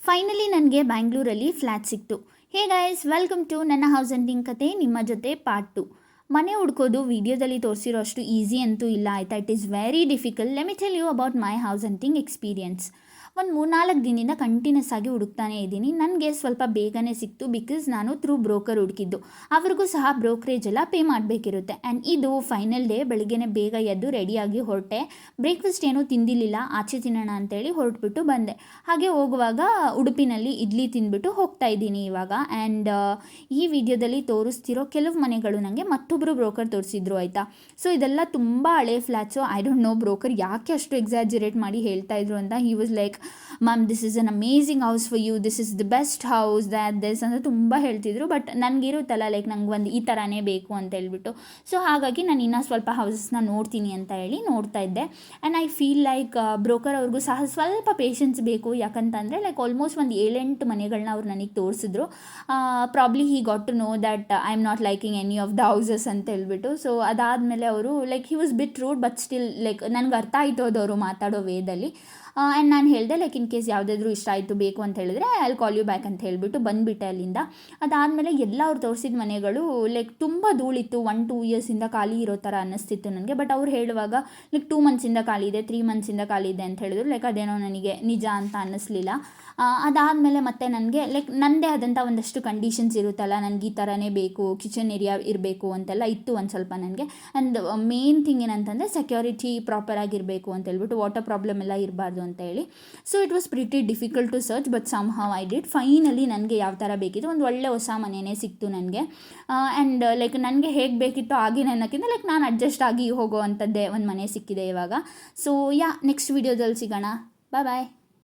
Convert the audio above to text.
Finally ನನಗೆ ಬ್ಯಾಂಗ್ಳೂರಲ್ಲಿ flat ಸಿಕ್ತು. ಹೇ ಗೈಸ್, ವೆಲ್ಕಮ್ ಟು ನನ್ನ ಹೌಸ್ ಹಂಟಿಂಗ್ ಕತೆ ನಿಮ್ಮ ಜೊತೆ ಪಾರ್ಟ್ 2. ಮನೆ ಹುಡ್ಕೋದು ವಿಡಿಯೋದಲ್ಲಿ ತೋರಿಸಿರೋ ಅಷ್ಟು ಈಸಿ ಅಂತೂ ಇಲ್ಲ ಆಯಿತಾ. It is very difficult. Let me tell you about my house hunting experience. ಒಂದು 3-4 ದಿನದಿಂದ ಕಂಟಿನ್ಯೂಸ್ ಆಗಿ ಹುಡುಕ್ತಾನೆ ಇದ್ದೀನಿ. ನನಗೆ ಸ್ವಲ್ಪ ಬೇಗನೆ ಸಿಕ್ತು ಬಿಕಾಸ್ ನಾನು ಥ್ರೂ ಬ್ರೋಕರ್ ಹುಡುಕಿದ್ದು. ಅವ್ರಿಗೂ ಸಹ ಬ್ರೋಕರೇಜ್ ಎಲ್ಲ ಪೇ ಮಾಡಬೇಕಿರುತ್ತೆ. ಆ್ಯಂಡ್ ಇದು ಫೈನಲ್ ಡೇ. ಬೆಳಿಗ್ಗೆನೇ ಬೇಗ ಎದ್ದು ರೆಡಿಯಾಗಿ ಹೊರಟೆ. ಬ್ರೇಕ್ಫಾಸ್ಟ್ ಏನೂ ತಿಂದಿರಲಿಲ್ಲ, ಆಚೆ ತಿನ್ನೋಣ ಅಂತೇಳಿ ಹೊರಟ್ಬಿಟ್ಟು ಬಂದೆ. ಹಾಗೆ ಹೋಗುವಾಗ ಉಡುಪಿನಲ್ಲಿ ಇಡ್ಲಿ ತಿಂದ್ಬಿಟ್ಟು ಹೋಗ್ತಾ ಇದ್ದೀನಿ ಇವಾಗ. ಆ್ಯಂಡ್ ಈ ವಿಡಿಯೋದಲ್ಲಿ ತೋರಿಸ್ತಿರೋ ಕೆಲವು ಮನೆಗಳು ನನಗೆ ಮತ್ತೊಬ್ಬರು ಬ್ರೋಕರ್ ತೋರಿಸಿದ್ರು ಆಯಿತಾ. ಸೊ ಇದೆಲ್ಲ ತುಂಬ ಹಳೆ flats. I don't know broker ಯಾಕೆ ಅಷ್ಟು ಎಕ್ಸಾಜರೇಟ್ ಮಾಡಿ ಹೇಳ್ತಾ ಇದ್ರು ಅಂತ. He was like, ma'am this is an amazing house for you, this is the best house that this ಅಂತ ತುಂಬ ಹೇಳ್ತಿದ್ರು. ಬಟ್ ನನಗಿರುತ್ತಲ್ಲ ಲೈಕ್ ನಂಗೆ ಒಂದು ಈ ಥರನೇ ಬೇಕು ಅಂತ ಹೇಳ್ಬಿಟ್ಟು. ಸೊ ಹಾಗಾಗಿ ನಾನು ಇನ್ನೂ ಸ್ವಲ್ಪ ಹೌಸಸ್ನ ನೋಡ್ತೀನಿ ಅಂತ ಹೇಳಿ ನೋಡ್ತಾ ಇದ್ದೆ. And I feel like broker ಅವ್ರಿಗೂ ಸಹ ಸ್ವಲ್ಪ ಪೇಷನ್ಸ್ ಬೇಕು. ಯಾಕಂತಂದರೆ ಲೈಕ್ ಆಲ್ಮೋಸ್ಟ್ ಒಂದು 7-8 ಮನೆಗಳನ್ನ ಅವ್ರು ನನಗೆ ತೋರಿಸಿದ್ರು. Probably he got to know that I am not liking any of the houses ಅಂತ ಹೇಳ್ಬಿಟ್ಟು. ಸೊ ಅದಾದಮೇಲೆ ಅವರು like he was bit rude but still like ನನಗೆ ಅರ್ಥ ಆಯಿತು ಅವರು ಮಾತಾಡೋ ವೇದಲ್ಲಿ. ಆ್ಯಂಡ್ ನಾನು ಹೇಳಿದೆ ಲೈಕ್ ಇನ್ ಕೇಸ್ ಯಾವುದಾದ್ರೂ ಇಷ್ಟ ಆಯಿತು ಬೇಕು ಅಂತ ಹೇಳಿದ್ರೆ I will call you back ಅಂತ ಹೇಳಿಬಿಟ್ಟು ಬಂದುಬಿಟ್ಟೆ ಅಲ್ಲಿಂದ. ಅದಾದಮೇಲೆ ಎಲ್ಲ ಅವ್ರು ತೋರಿಸಿದ ಮನೆಗಳು ಲೈಕ್ ತುಂಬ ಧೂಳಿತ್ತು. 1-2 ಇಯರ್ಸಿಂದ ಖಾಲಿ ಇರೋ ಥರ ಅನ್ನಿಸ್ತಿತ್ತು ನನಗೆ. ಬಟ್ ಅವ್ರು ಹೇಳುವಾಗ ಲೈಕ್ 2 ಮಂತ್ಸಿಂದ ಖಾಲಿ ಇದೆ, 3 ಮಂತ್ಸಿಂದ ಖಾಲಿ ಇದೆ ಅಂತ ಹೇಳಿದ್ರು. ಲೈಕ್ ಅದೇನೋ ನನಗೆ ನಿಜ ಅಂತ ಅನ್ನಿಸ್ಲಿಲ್ಲ. ಅದಾದಮೇಲೆ ಮತ್ತೆ ನನಗೆ ಲೈಕ್ ನನ್ನದೇ ಆದಂಥ ಒಂದಷ್ಟು ಕಂಡೀಷನ್ಸ್ ಇರುತ್ತಲ್ಲ, ನನಗೆ ಈ ಥರನೇ ಬೇಕು, ಕಿಚನ್ ಏರಿಯಾ ಇರಬೇಕು ಅಂತೆಲ್ಲ ಇತ್ತು ಒಂದು ಸ್ವಲ್ಪ ನನಗೆ. ಆ್ಯಂಡ್ ಮೇನ್ ಥಿಂಗ್ ಏನಂತಂದರೆ ಸೆಕ್ಯೂರಿಟಿ ಪ್ರಾಪರಾಗಿರಬೇಕು ಅಂತ ಹೇಳ್ಬಿಟ್ಟು, ವಾಟರ್ ಪ್ರಾಬ್ಲಮ್ ಎಲ್ಲ ಇರಬಾರ್ದು ಅಂತ ಹೇಳಿ. So it was pretty difficult to search but somehow I did. Finally ನನಗೆ ಯಾವ ಥರ ಬೇಕಿತ್ತು ಒಂದು ಒಳ್ಳೆ ಹೊಸ ಮನೆಯೇ ಸಿಕ್ತು ನನಗೆ. ಆ್ಯಂಡ್ ಲೈಕ್ ನನಗೆ ಹೇಗೆ ಬೇಕಿತ್ತು ಆಗಿನ ಅನ್ನೋಕ್ಕಿಂತ ಲೈಕ್ ನಾನು ಅಡ್ಜಸ್ಟ್ ಆಗಿ ಹೋಗೋ ಅಂಥದ್ದೇ ಒಂದು ಮನೆ ಸಿಕ್ಕಿದೆ ಇವಾಗ. ಸೊ ನೆಕ್ಸ್ಟ್ ವೀಡಿಯೋದಲ್ಲಿ ಸಿಗೋಣ. ಬಾಯ್.